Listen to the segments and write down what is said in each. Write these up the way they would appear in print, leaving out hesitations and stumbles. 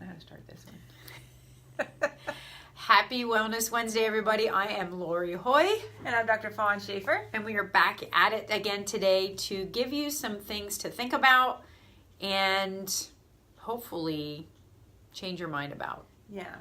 know how to start this one. Happy Wellness Wednesday, everybody. I am Lori Hoy. And I'm Dr. Fawn Schaefer. And we are back at it again today to give you some things to think about and hopefully change your mind about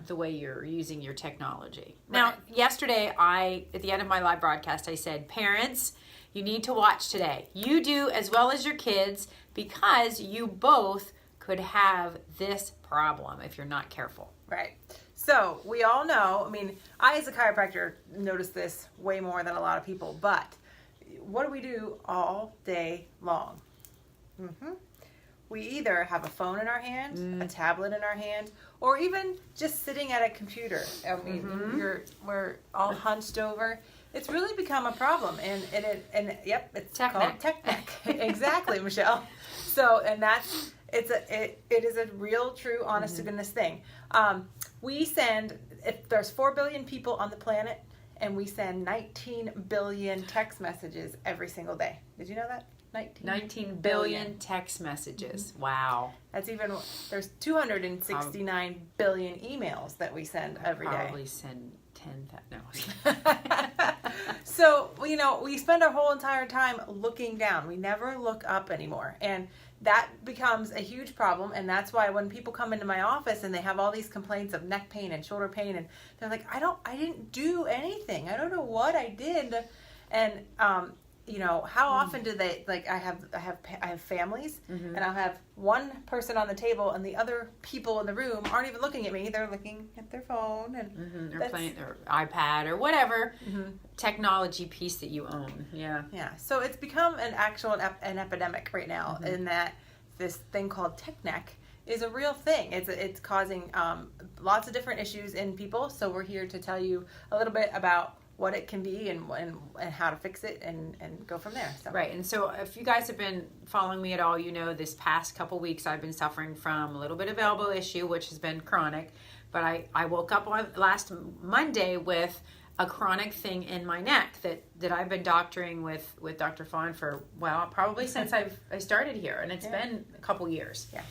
the way you're using your technology. Right. Now, yesterday, at the end of my live broadcast, I said, parents, you need to watch today. You do as well as your kids because you both could have this problem if you're not careful. Right. So we all know, I as a chiropractor notice this way more than a lot of people, but what do we do all day long? We either have a phone in our hand, a tablet in our hand, or even just sitting at a computer. We're all hunched over. It's really become a problem, and it's called tech neck. Exactly, Michelle. So, and it is a real, true, honest to goodness thing. If there's 4 billion people on the planet, and we send 19 billion text messages every single day. Did you know that? 19 billion text messages. Wow. There's 269 billion emails that we send every day. Probably send 10,000. No. So, we spend our whole entire time looking down. We never look up anymore. And that becomes a huge problem. And that's why when people come into my office and they have all these complaints of neck pain and shoulder pain, and they're like, I didn't do anything. I don't know what I did. And, how often do they, I have families, and I'll have one person on the table and the other people in the room aren't even looking at me. They're looking at their phone and or playing their iPad or whatever technology piece that you own. Yeah. So it's become an epidemic right now, in that this thing called tech neck is a real thing. It's causing lots of different issues in people. So we're here to tell you a little bit about what it can be and how to fix it and go from there. So. Right. And so if you guys have been following me at all, this past couple weeks I've been suffering from a little bit of elbow issue, which has been chronic. But I woke up last Monday with a chronic thing in my neck that I've been doctoring with Dr. Fawn for, probably since I started here. And it's been a couple years. Yeah.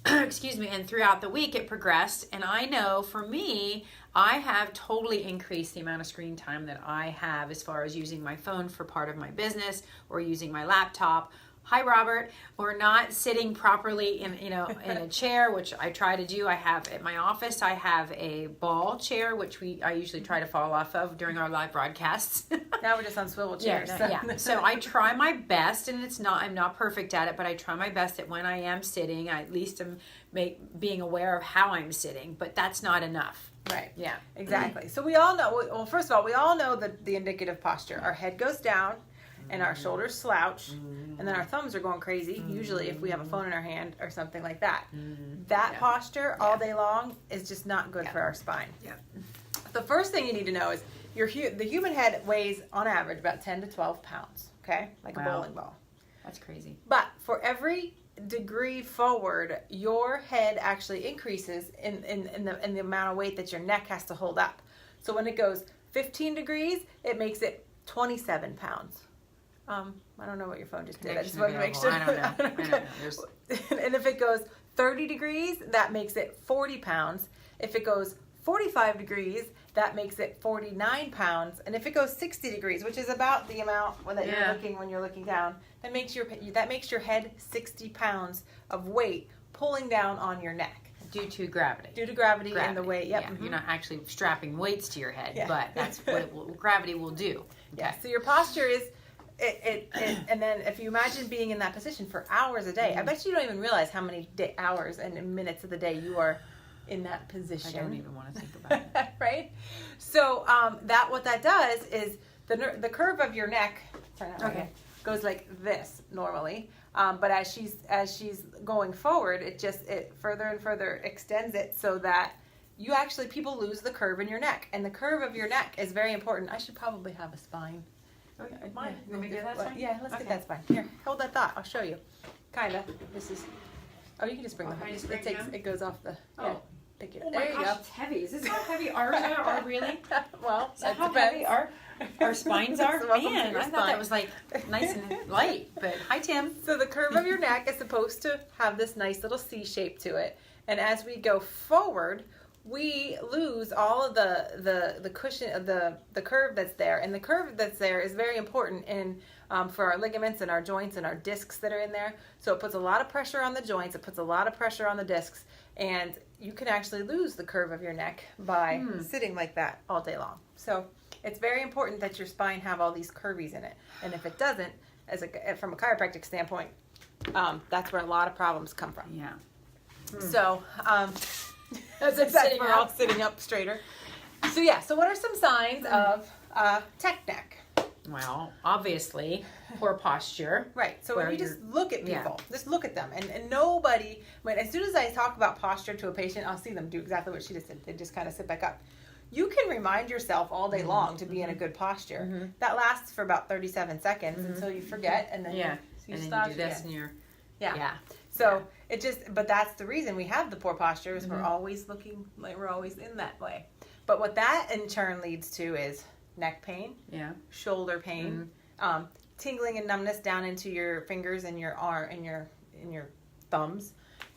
Excuse me, and throughout the week it progressed, and I know for me, I have totally increased the amount of screen time that I have as far as using my phone for part of my business or using my laptop. Hi, Robert. Or not sitting properly in a chair, which I try to do. I have at my office, I have a ball chair, which I usually try to fall off of during our live broadcasts. Now we're just on swivel chairs. So I try my best, and I'm not perfect at it, but I try my best that when I am sitting, I at least am being aware of how I'm sitting, but that's not enough. Right. Yeah, exactly. So we all know, first of all, we all know the indicative posture. Our head goes down, and our shoulders slouch, and then our thumbs are going crazy, usually if we have a phone in our hand or something like that. That posture all day long is just not good for our spine. Yeah. The first thing you need to know is the human head weighs, on average, about 10 to 12 pounds, okay? Like a bowling ball. That's crazy. But for every degree forward, your head actually increases in the amount of weight that your neck has to hold up. So when it goes 15 degrees, it makes it 27 pounds. I don't know what your phone just did. I just wanted to make sure. I don't know. And if it goes 30 degrees, that makes it 40 pounds. If it goes 45 degrees, that makes it 49 pounds. And if it goes 60 degrees, which is about the amount that you're looking when you're looking down, that makes your head 60 pounds of weight pulling down on your neck. Due to gravity. And the weight. Yep. Yeah. You're not actually strapping weights to your head, but that's what gravity will do. Okay. Yeah. So your posture is. And then if you imagine being in that position for hours a day, I bet you don't even realize how many hours and minutes of the day you are in that position. I don't even want to think about it. Right? So what that does is the curve of your neck goes like this normally, but as she's going forward, it further and further extends it so that people lose the curve in your neck, and the curve of your neck is very important. I should probably have a spine. Okay, mine. You want me to get that spine? Yeah, let's get that spine. Here, hold that thought. I'll show you. Kinda. This is. Oh, you can just bring them. It goes off the. Yeah. Pick it. Oh there my gosh, it's heavy. Is this how heavy ours are? Really? Well, is that how heavy our spines are? Man, I thought that was like nice and light. But hi, Tim. So the curve of your neck is supposed to have this nice little C shape to it, And as we go forward, we lose all of the cushion of the curve that's there. And the curve that's there is very important in for our ligaments and our joints and our discs that are in there. So it puts a lot of pressure on the joints. It puts a lot of pressure on the discs. And you can actually lose the curve of your neck by sitting like that all day long. So it's very important that your spine have all these curvies in it. And if it doesn't, from a chiropractic standpoint, that's where a lot of problems come from. Yeah. So, as I'm sitting we're all sitting up straighter. So yeah, so what are some signs of tech neck? Well, obviously, poor posture. Right. So when you just look at people, just look at them. And nobody, as soon as I talk about posture to a patient, I'll see them do exactly what she just did. They just kind of sit back up. You can remind yourself all day long to be in a good posture. That lasts for about 37 seconds until you forget, and then you start do this, and you're So it just, but that's the reason we have the poor posture is we're always looking like we're always in that way. But what that in turn leads to is neck pain, shoulder pain, tingling and numbness down into your fingers and your arm and your thumbs,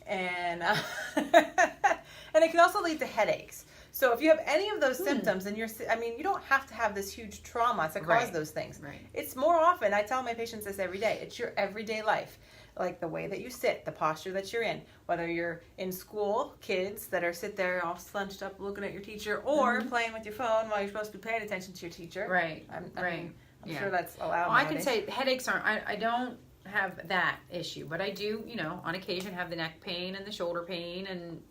and and it can also lead to headaches. So if you have any of those symptoms, and you don't have to have this huge trauma to cause those things. Right. It's more often, I tell my patients this every day, it's your everyday life. Like the way that you sit, the posture that you're in, whether you're in school, kids that are sit there all slunched up looking at your teacher, or playing with your phone while you're supposed to be paying attention to your teacher. Right. I'm sure that's allowed. Well, I can say headaches aren't, I don't have that issue, but I do, on occasion have the neck pain and the shoulder pain and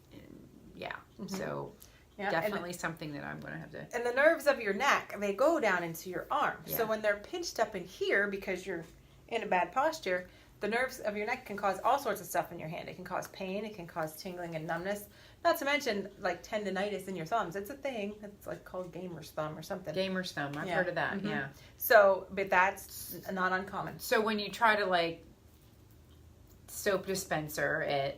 so definitely something that I'm going to have to. And the nerves of your neck, they go down into your arm. Yeah. So when they're pinched up in here because you're in a bad posture, the nerves of your neck can cause all sorts of stuff in your hand. It can cause pain. It can cause tingling and numbness. Not to mention like tendonitis in your thumbs. It's a thing. It's like called gamer's thumb or something. Gamer's thumb. I've heard of that. Yeah. So, but that's not uncommon. So when you try to soap dispenser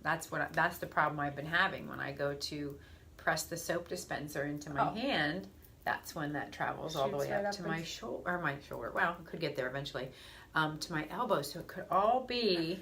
that's the problem I've been having when I go to press the soap dispenser into my hand. That's when that travels all the way up to my shoulder, Well, it could get there eventually. To my elbow, so it could all be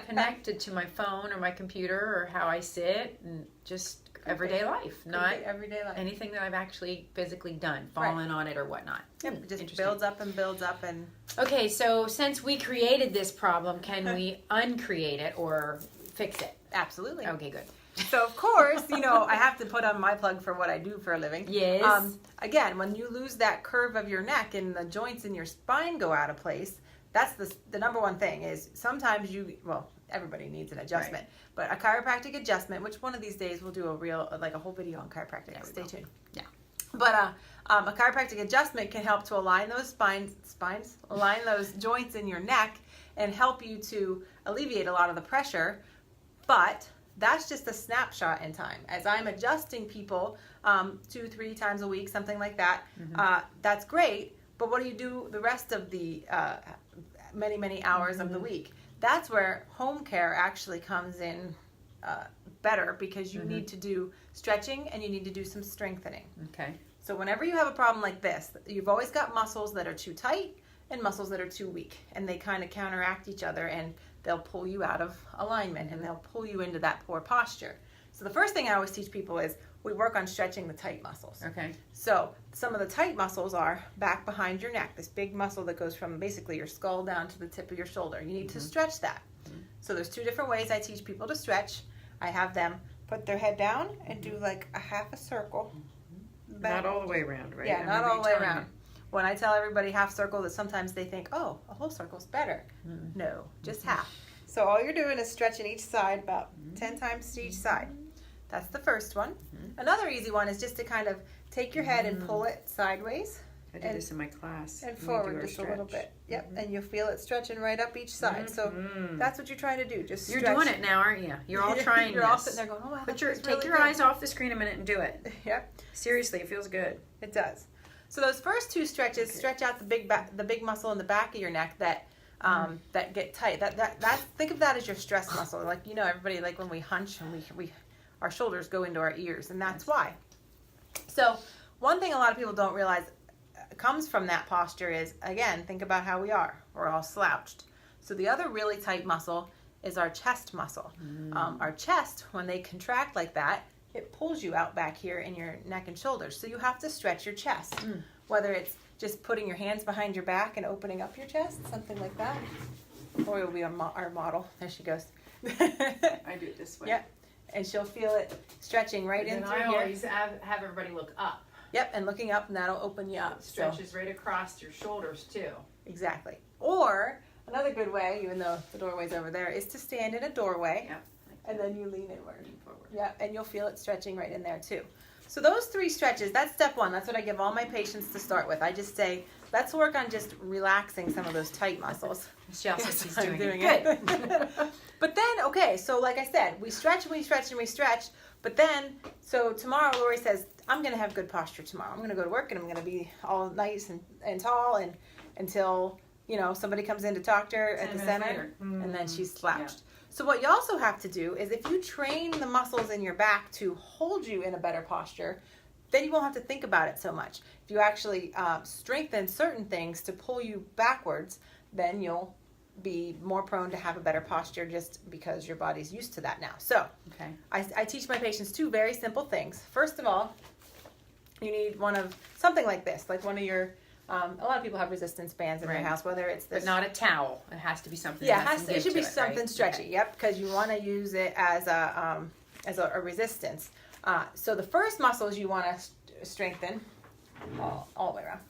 connected to my phone or my computer or how I sit and just everyday life, not everyday life. Anything that I've actually physically done, fallen on it or whatnot. It just builds up and builds up and. Okay, so since we created this problem, can we uncreate it or fix it? Absolutely. Okay, good. So of course, I have to put on my plug for what I do for a living. Yes. Again, when you lose that curve of your neck and the joints in your spine go out of place. That's the number one thing is sometimes everybody needs an adjustment, but a chiropractic adjustment, which one of these days we'll do a whole video on chiropractic. Stay tuned. Yeah. But a chiropractic adjustment can help to align those align those joints in your neck and help you to alleviate a lot of the pressure. But that's just a snapshot in time. As I'm adjusting people 2-3 times a week, something like that, that's great. But what do you do the rest of the many hours of the week? That's where home care actually comes in better because you need to do stretching and you need to do some strengthening. Okay. So whenever you have a problem like this, you've always got muscles that are too tight and muscles that are too weak, and they kind of counteract each other, and they'll pull you out of alignment and they'll pull you into that poor posture. So the first thing I always teach people is we work on stretching the tight muscles. Okay. So some of the tight muscles are back behind your neck, this big muscle that goes from basically your skull down to the tip of your shoulder. You need to stretch that. So there's 2 different ways I teach people to stretch. I have them put their head down and do like a half a circle. Not all the way around, right? Yeah, not all the way around. When I tell everybody half circle, that sometimes they think, oh, a whole circle's better. No, just half. So all you're doing is stretching each side about 10 times to each side. That's the first one. Another easy one is just to kind of take your head and pull it sideways. I did this in my class. And forward just a little bit. Yep, and you'll feel it stretching right up each side. So that's what you're trying to do. Just You're doing it now, aren't you? You're all trying You're all sitting there going, oh, wow, take your eyes off the screen a minute and do it. Yep. Seriously, it feels good. It does. So those first 2 stretches stretch out the big muscle in the back of your neck that get tight. That think of that as your stress muscle. Like everybody when we hunch and we our shoulders go into our ears, and that's why. So one thing a lot of people don't realize comes from that posture is, again, think about how we are. We're all slouched. So the other really tight muscle is our chest muscle. Our chest, when they contract like that, it pulls you out back here in your neck and shoulders. So you have to stretch your chest, whether it's just putting your hands behind your back and opening up your chest, something like that. Lori will be our model. There she goes. I do it this way. Yep. And she'll feel it stretching right in through here. And I always have everybody look up. Yep, and looking up, and that'll open you up. It stretches right across your shoulders, too. Exactly. Or, another good way, even though the doorway's over there, is to stand in a doorway. Yep. And then you lean inward. Lean forward. Yeah, and you'll feel it stretching right in there, too. So those 3 stretches, that's step 1. That's what I give all my patients to start with. I just say, let's work on just relaxing some of those tight muscles. Michelle says she's I'm doing it. Good. But then, okay, so like I said, we stretch and we stretch and we stretch. But then, so tomorrow Lori says, I'm going to have good posture tomorrow. I'm going to go to work and I'm going to be all nice and tall and until, you know, somebody comes in to talk to her at the center and then she's slouched. Yeah. So what you also have to do is if you train the muscles in your back to hold you in a better posture, then you won't have to think about it so much. If you actually strengthen certain things to pull you backwards, then you'll be more prone to have a better posture just because your body's used to that now. So okay. I teach my patients 2 very simple things. First of all, you need one of something like this, like one of your, a lot of people have resistance bands in their house, whether it's this. But not a towel. It has to be something. Yeah, it should be something stretchy. Okay. Yep, because you want to use it as a resistance. So the first muscles you want to strengthen, all the way around,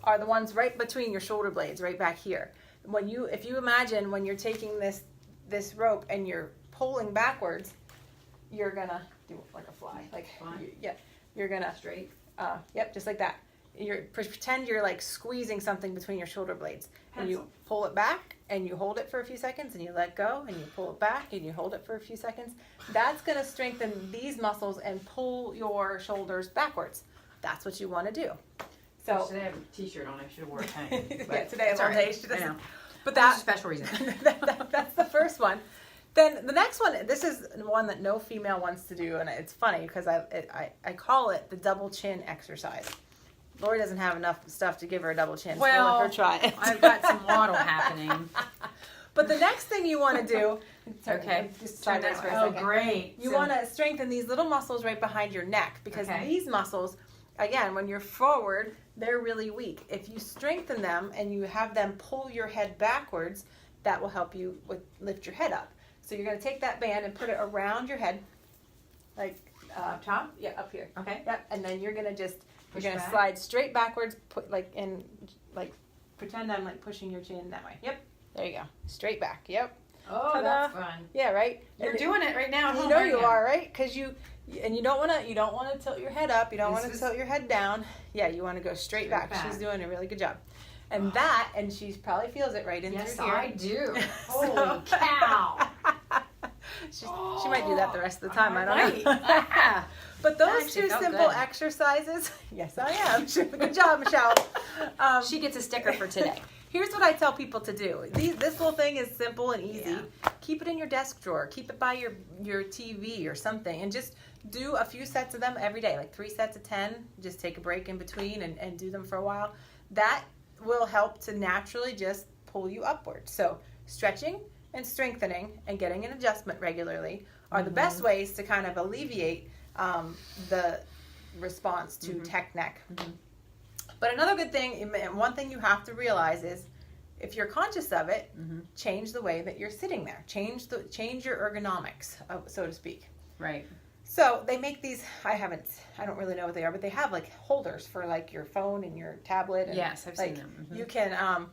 are the ones right between your shoulder blades, right back here. If you imagine when you're taking this rope and you're pulling backwards, you're gonna do like a fly, you're gonna straight. Yep, just like that. Pretend you're like squeezing something between your shoulder blades, and you pull it back and you hold it for a few seconds and you let go and you pull it back and you hold it for a few seconds. That's gonna strengthen these muscles and pull your shoulders backwards. That's what you want to do. So today I have a t-shirt on. I should have worn it. Yeah, today all day. She doesn't. But that's a special reason. That's the first one. Then the next one, this is one that no female wants to do, and it's funny because I call it the double chin exercise. Lori doesn't have enough stuff to give her a double chin, so we'll let her try it. I've got some waddle happening. But the next thing you want to do, okay, just try this for a second. Great. You want to strengthen these little muscles right behind your neck because these muscles, again, when you're forward, they're really weak. If you strengthen them and you have them pull your head backwards, that will help you lift your head up. So you're going to take that band and put it around your head, like up top. Yeah, up here. Okay. Yep. And then you're going to slide straight backwards, pretend I'm like pushing your chin that way. Yep. There you go. Straight back. Yep. Oh, Ta-da. that's fun. Yeah, right. You're doing it right now. You know you are, right? Because you don't want to tilt your head up. You don't want to tilt your head down. Yeah, you want to go straight back. She's doing a really good job. And and she probably feels it right in through here. Yes, I do. Holy cow. She might do that the rest of the time. I don't know. But those 2 simple exercises. Yes, I am. Good job, Michelle. She gets a sticker for today. Here's what I tell people to do. This little thing is simple and easy. Yeah. Keep it in your desk drawer. Keep it by your TV or something. And just do a few sets of them every day, like 3 sets of 10. Just take a break in between and do them for a while. That will help to naturally just pull you upward. So stretching and strengthening and getting an adjustment regularly are the best ways to kind of alleviate the response to tech neck. But another good thing, and one thing you have to realize is, if you're conscious of it, change the way that you're sitting there. Change your ergonomics, so to speak. Right. So they make these. I don't really know what they are, but they have like holders for like your phone and your tablet. And yes, I've seen them. You can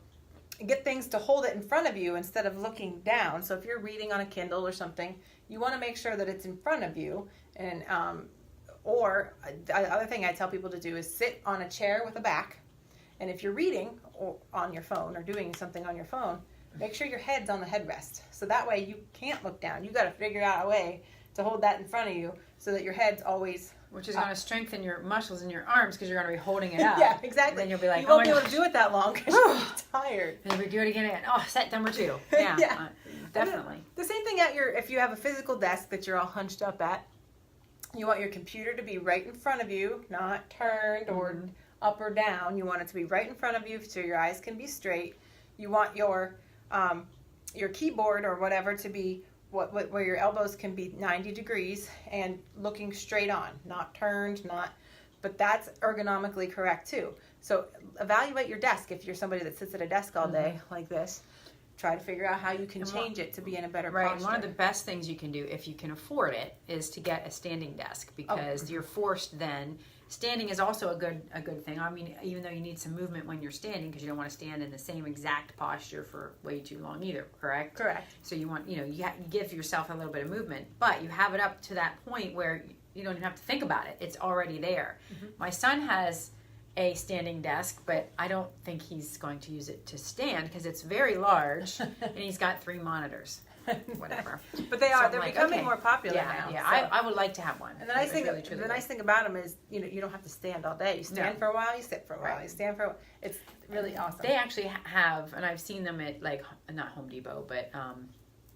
get things to hold it in front of you instead of looking down. So if you're reading on a Kindle or something, you want to make sure that it's in front of you. And or the other thing I tell people to do is sit on a chair with a back. And if you're reading or on your phone or doing something on your phone, make sure your head's on the headrest. So that way you can't look down. You got to figure out a way to hold that in front of you so that your head's always which is going to strengthen your muscles in your arms because you're going to be holding it up. Yeah, exactly. And then you'll be like, you won't be able to do it that long because you'll be tired. And then we do it again. Oh, set number 2. Yeah, definitely. The same thing if you have a physical desk that you're all hunched up at, you want your computer to be right in front of you, not turned or up or down. You want it to be right in front of you so your eyes can be straight. You want your your keyboard or whatever to be where your elbows can be 90 degrees and looking straight on, not turned, but that's ergonomically correct too. So evaluate your desk. If you're somebody that sits at a desk all day like this, try to figure out how you can change it to be in a better posture. And one of the best things you can do, if you can afford it, is to get a standing desk, because you're forced then. Standing is also a good thing. I mean, even though you need some movement when you're standing, because you don't want to stand in the same exact posture for way too long either, correct? Correct. So you want, you give yourself a little bit of movement, but you have it up to that point where you don't even have to think about it. It's already there. My son has a standing desk, but I don't think he's going to use it to stand because it's very large and he's got 3 monitors. Whatever. But they're becoming more popular now. Yeah, so. I would like to have one. And the nice thing about them is, you don't have to stand all day. You stand for a while, you sit for a while, you stand for a while. It's really awesome. They actually have, and I've seen them at not Home Depot, but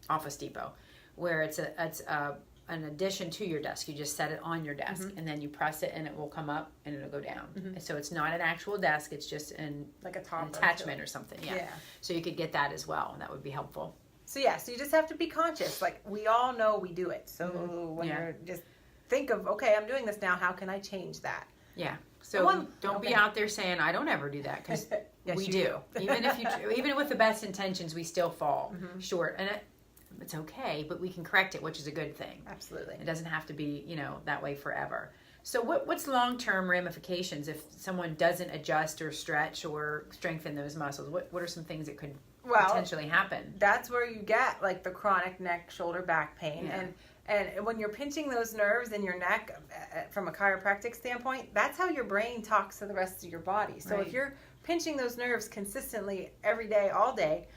Office Depot, where it's an addition to your desk. You just set it on your desk, and then you press it, and it will come up and it'll go down. So it's not an actual desk; it's just an attachment or something. Yeah. So you could get that as well, and that would be helpful. So so you just have to be conscious. Like, we all know we do it. So when you're just think of, okay, I'm doing this now. How can I change that? Yeah. So don't be out there saying I don't ever do that, because we do. Even with the best intentions, we still fall short, and it's okay. But we can correct it, which is a good thing. Absolutely. It doesn't have to be that way forever. So what's long-term ramifications if someone doesn't adjust or stretch or strengthen those muscles? What are some things that could potentially happen? That's where you get the chronic neck, shoulder, back pain. And when you're pinching those nerves in your neck from a chiropractic standpoint, that's how your brain talks to the rest of your body. So if you're pinching those nerves consistently every day, all day,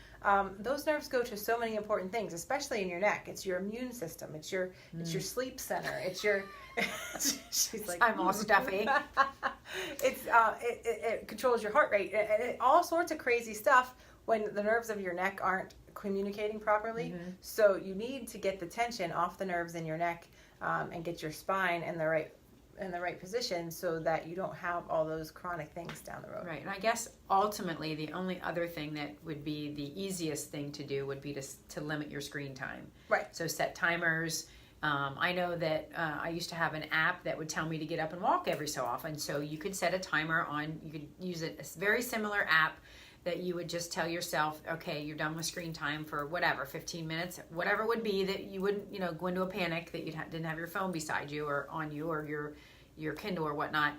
those nerves go to so many important things, especially in your neck. It's your immune system. It's your sleep center. It's your she's like, I'm all stuffy. It controls your heart rate and all sorts of crazy stuff when the nerves of your neck aren't communicating properly. So you need to get the tension off the nerves in your neck and get your spine in the right position so that you don't have all those chronic things down the road. Right. And I guess ultimately the only other thing that would be the easiest thing to do would be to limit your screen time. Right. So set timers. I know that I used to have an app that would tell me to get up and walk every so often. So you could set a timer on, you could use a very similar app that you would just tell yourself, okay, you're done with screen time for whatever, 15 minutes, whatever it would be, that you wouldn't, go into a panic that you didn't have your phone beside you or on you or your Kindle or whatnot.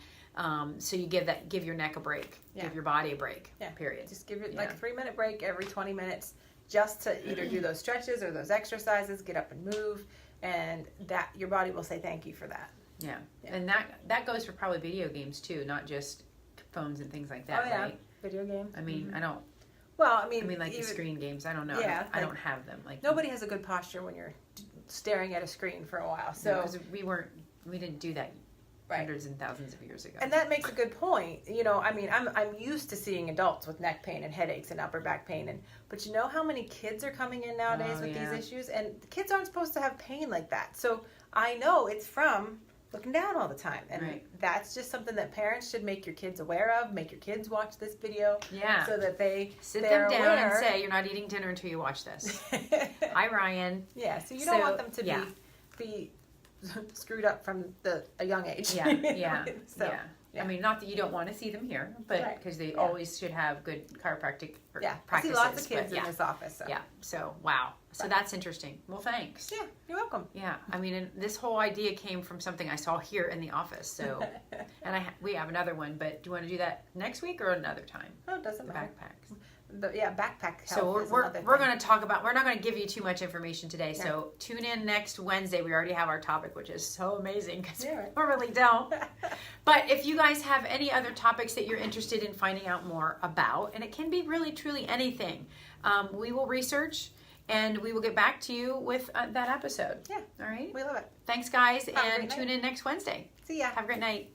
So you give your neck a break, give your body a break, period. Just give it a 3-minute break every 20 minutes just to either do those stretches or those exercises, get up and move, and that your body will say thank you for that. Yeah. And that goes for probably video games too, not just phones and things like that, right? Video games. I mean, I don't. Well, I mean the screen games. I don't know. Yeah, I don't have them. Nobody has a good posture when you're staring at a screen for a while. So because we didn't do that hundreds and thousands of years ago. And that makes a good point. I mean, I'm used to seeing adults with neck pain and headaches and upper back pain, but you know how many kids are coming in nowadays with these issues, and the kids aren't supposed to have pain like that. So I know it's from looking down all the time, and that's just something that parents should make your kids aware of. Make your kids watch this video, so that they sit them down and say, "You're not eating dinner until you watch this." Hi, Ryan. Yeah, so you don't want them to be screwed up from a young age. Yeah. I mean, not that you don't want to see them here, but because they always should have good chiropractic practices. I see lots of kids in this office. So. Yeah. So, wow. So that's interesting. Well, thanks. Yeah, you're welcome. Yeah. I mean, and this whole idea came from something I saw here in the office. So, and we have another one, but do you want to do that next week or another time? Oh, it doesn't matter. Backpacks. Backpack health. So we're going to talk about. We're not going to give you too much information today. Yeah. So tune in next Wednesday. We already have our topic, which is so amazing because we really don't. But if you guys have any other topics that you're interested in finding out more about, and it can be really truly anything, we will research and we will get back to you with that episode. Yeah. All right. We love it. Thanks, guys, and tune in next Wednesday. See ya. Have a great night.